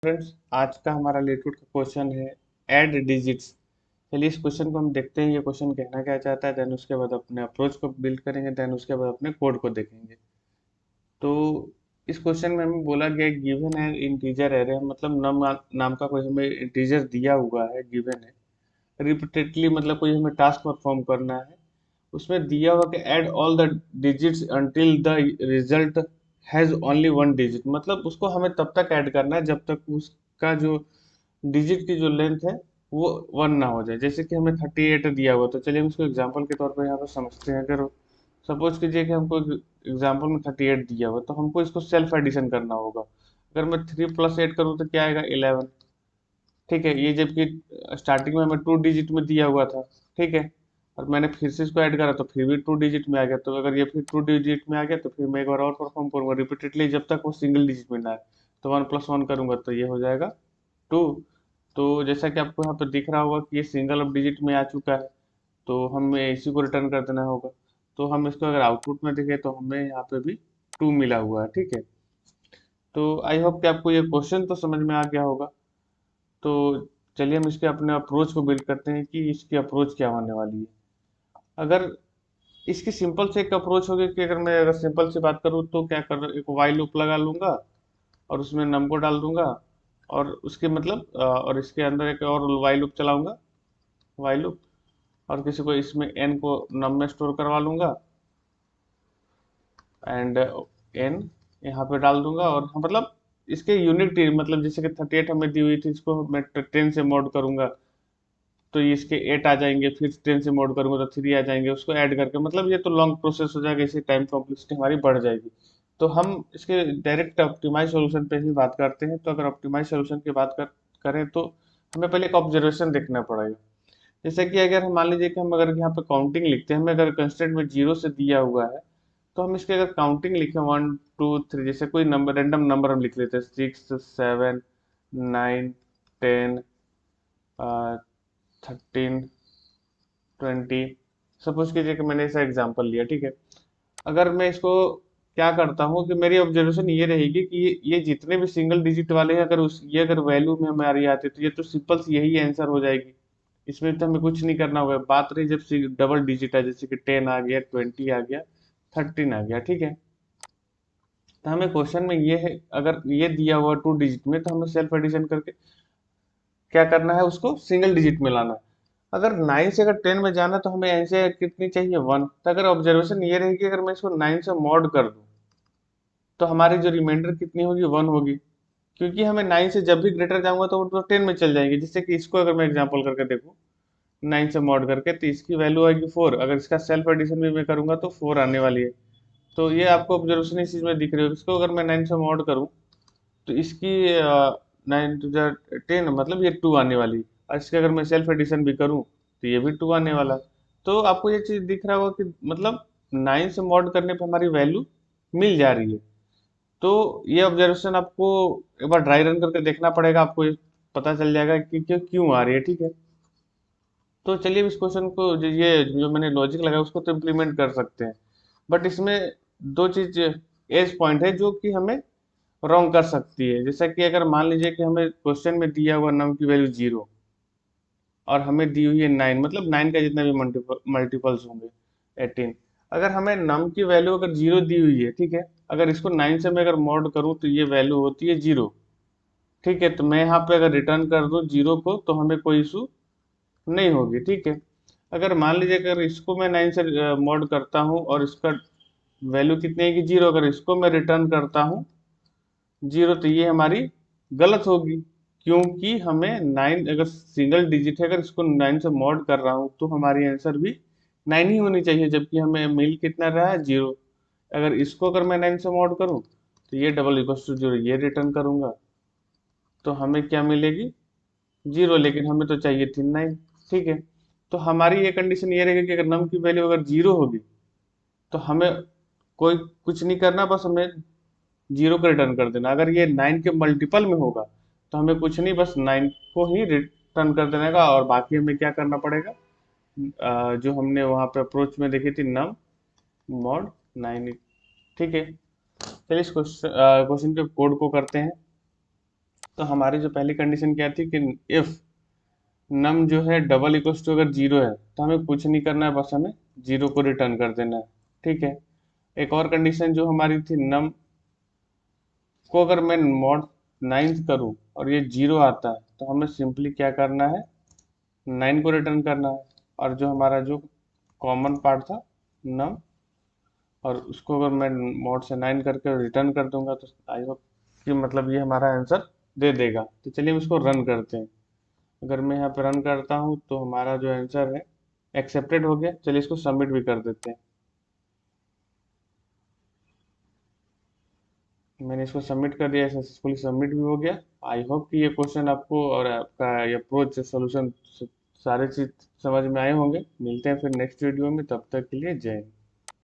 Friends, आज का हमारा लेटूट का क्वेश्चन है ऐड डिजिट्स। चलिए इस क्वेश्चन को हम देखते हैं, ये क्वेश्चन कहना क्या चाहता है, देन उसके बाद अपने अप्रोच को बिल्ड करेंगे, देन उसके बाद अपने कोड को देखेंगे। तो इस क्वेश्चन में हमें बोला गया गिवन है इंटीजर एरे, मतलब नाम का कोई हमें इंटीजर दिया हुआ है, गिवन है। रिपीटेडली मतलब कोई हमें टास्क परफॉर्म करना है। उसमें दिया हुआ कि add all the digits until the result has only one digit, मतलब उसको हमें तब तक ऐड करना है जब तक उसका जो डिजिट की जो लेंथ है वो वन ना हो जाए। जैसे कि हमें 38 दिया हुआ, तो चलिए हम इसको एग्जांपल के तौर पर यहाँ पर समझते हैं। अगर सपोज कीजिए कि हमको एग्जांपल में 38 दिया हुआ, तो हमको इसको सेल्फ एडिशन करना होगा। अगर मैं 3 + 8 करूँ तो क्या आएगा, 11। ठीक है, ये जबकि स्टार्टिंग में हमें 2 डिजिट में दिया हुआ था। ठीक है, और मैंने फिर से इसको ऐड करा तो फिर भी 2 डिजिट में आ गया। तो अगर ये फिर 2 डिजिट में आ गया तो फिर मैं एक बार और परफॉर्म करूंगा रिपीटेडली जब तक वो सिंगल डिजिट में ना आए। तो 1 + 1 करूंगा तो ये हो जाएगा 2। तो जैसा कि आपको यहाँ पर दिख रहा होगा कि ये सिंगल अब डिजिट में आ चुका है, तो हमें इसी को रिटर्न कर देना होगा। तो हम इसको अगर आउटपुट में देखें तो हमें यहाँ पे भी 2 मिला हुआ है। ठीक है, तो आई होप कि आपको ये क्वेश्चन तो समझ में आ गया होगा। तो चलिए हम इसके अपने अप्रोच को बिल्ड करते हैं कि इसकी अप्रोच क्या होने वाली है। अगर इसकी सिंपल से एक अप्रोच होगी कि अगर मैं अगर सिंपल से बात करूँ तो क्या कर एक वाइल लूप लगा लूंगा और उसमें नम को डाल दूंगा, और उसके मतलब और इसके अंदर एक और वाइल लूप चलाऊंगा, वाइल लूप, और किसी को इसमें एन को नम में स्टोर करवा लूंगा एंड एन यहाँ पे डाल दूंगा। और हाँ, मतलब इसके यूनिट मतलब जैसे कि 38 हमें दी हुई थी, इसको मैं 10 से मोड करूंगा तो इसके 8 आ जाएंगे, फिर 10 से मोड करूंगा तो 3 आ जाएंगे, उसको ऐड करके। मतलब ये तो लॉन्ग प्रोसेस हो जाएगा, इससे टाइम कॉम्प्लेक्सिटी हमारी बढ़ जाएगी। तो हम इसके डायरेक्ट ऑप्टिमाइज सॉल्यूशन पे ही बात करते हैं। तो अगर ऑप्टिमाइज सॉल्यूशन की करें तो हमें पहले एक ऑब्जर्वेशन देखना पड़ेगा। जैसे कि अगर हम मान लीजिए कि हम अगर यहाँ पे काउंटिंग लिखते हैं, हमें अगर कंस्टेंट में 0 से दिया हुआ है, तो हम इसके अगर काउंटिंग लिखें 1 2 3, जैसे कोई नंबर रैंडम नंबर हम लिख लेते हैं 6 7 9 10 13 20। सपोज कीजिए कि मैंने ऐसा एग्जांपल लिया। ठीक है, अगर मैं इसको क्या करता हूँ कि मेरी ऑब्जर्वेशन ये रहेगी कि ये जितने भी सिंगल डिजिट वाले हैं, अगर उस ये अगर वैल्यू में हमारी आती है तो ये तो सिंपल सी यही आंसर हो जाएगी। इसमें तो हमें कुछ नहीं करना होगा। बात रही जब डबल डिजिट है, जैसे कि 10 आ गया, 20 आ गया, 13 आ गया। ठीक है, तो हमें क्वेश्चन में ये है, अगर ये दिया हुआ 2 डिजिट में तो हमें सेल्फ एडिशन करके क्या करना है, उसको सिंगल डिजिट में लाना है। अगर 9 से अगर 10 में जाना तो हमें आंसर कितनी चाहिए, 1। तो अगर ऑब्जर्वेशन ये रहेगी अगर मैं इसको 9 से मॉड कर दूं तो हमारी जो रिमाइंडर कितनी होगी, 1 होगी। क्योंकि हमें 9 से जब भी ग्रेटर जाऊंगा तो वो तो 10 में चल जाएंगे। जिससे कि इसको अगर मैं एग्जांपल करके देखूं 9 से मॉड करके तो इसकी वैल्यू आएगी 4। अगर इसका सेल्फ एडिशन भी मैं करूंगा तो 4 आने वाली है। तो ये आपको ऑब्जर्वेशन इस चीज में दिख रही है। इसको अगर मैं 9 से मॉड करूं तो इसकी 9 × 10 मतलब ये 2 आने वाली। और इसके अगर मैं सेल्फ एडिशन भी करूं तो ये भी 2 आने वाला। तो आपको ये चीज दिख रहा होगा कि मतलब 9 से मॉड करने पे हमारी वैल्यू मिल जा रही है। तो ये ऑब्जर्वेशन आपको एक बार ड्राई रन करके देखना पड़ेगा, आपको ये पता चल जाएगा कि क्यों क्यों आ रही है। ठीक है, तो चलिए इस क्वेश्चन को ये जो मैंने लॉजिक लगाया उसको तो इम्प्लीमेंट कर सकते हैं। बट इसमें दो चीज एज पॉइंट है जो कि हमें रॉन्ग कर सकती है। जैसा कि अगर मान लीजिए कि हमें क्वेश्चन में दिया हुआ नम की वैल्यू 0 और हमें दी हुई है 9, मतलब 9 का जितना भी मल्टीपल्स होंगे 18। अगर हमें नम की वैल्यू अगर 0 दी हुई है, ठीक है, अगर इसको 9 से मैं अगर मॉड करूं तो ये वैल्यू होती है 0। ठीक है, तो मैं यहाँ पे अगर रिटर्न कर दूं 0 को तो हमें कोई इशू नहीं होगी। ठीक है, अगर मान लीजिए अगर इसको मैं 9 से मॉड करता हूँ और इसका वैल्यू कितनी है कि 0, अगर इसको मैं रिटर्न करता हूँ 0 तो ये हमारी गलत होगी। क्योंकि हमें 9 अगर सिंगल डिजिट है, अगर इसको 9 से मॉड कर रहा हूँ तो हमारी आंसर भी 9 ही होनी चाहिए, जबकि हमें मिल कितना रहा है, 0। अगर इसको अगर मैं 9 से मॉड करूँ तो ये डबल इक्वल टू 0 ये रिटर्न करूंगा तो हमें क्या मिलेगी, 0। लेकिन हमें तो चाहिए थी 9। ठीक है, तो हमारी ये कंडीशन ये रहेगी कि अगर नम की वैल्यू अगर 0 होगी तो हमें कोई कुछ नहीं करना, बस हमें 0 को रिटर्न कर देना। अगर ये 9 के मल्टीपल में होगा तो हमें कुछ नहीं, बस 9 को ही रिटर्न कर देने का। और बाकी हमें क्या करना पड़ेगा, जो हमने वहां पे अप्रोच में देखी थी, नम मॉड 9। ठीक है, चलिए इस क्वेश्चन के कोड को करते हैं। तो हमारी जो पहली कंडीशन क्या थी कि इफ नम जो है डबल इक्वल्स टू अगर जीरो है तो हमें कुछ नहीं करना है, बस हमें जीरो को रिटर्न कर देना है। ठीक है। एक और कंडीशन जो हमारी थी, नम को अगर मैं मॉड 9 करूं और ये जीरो आता है तो हमें सिंपली क्या करना है, 9 को रिटर्न करना है। और जो हमारा जो कॉमन पार्ट था नम, और उसको अगर मैं मॉड से 9 करके रिटर्न कर दूंगा तो आई होप कि मतलब ये हमारा आंसर दे देगा। तो चलिए हम इसको रन करते हैं। अगर मैं यहाँ पे रन करता हूँ तो हमारा जो आंसर है एक्सेप्टेड हो गया। चलिए इसको सबमिट भी कर देते हैं। मैंने इसको सबमिट कर दिया, सक्सेसफुली सबमिट भी हो गया। आई होप कि ये क्वेश्चन आपको और आपका ये अप्रोच सोल्यूशन सारे चीज समझ में आए होंगे। मिलते हैं फिर नेक्स्ट वीडियो में, तब तक के लिए जय हिंद।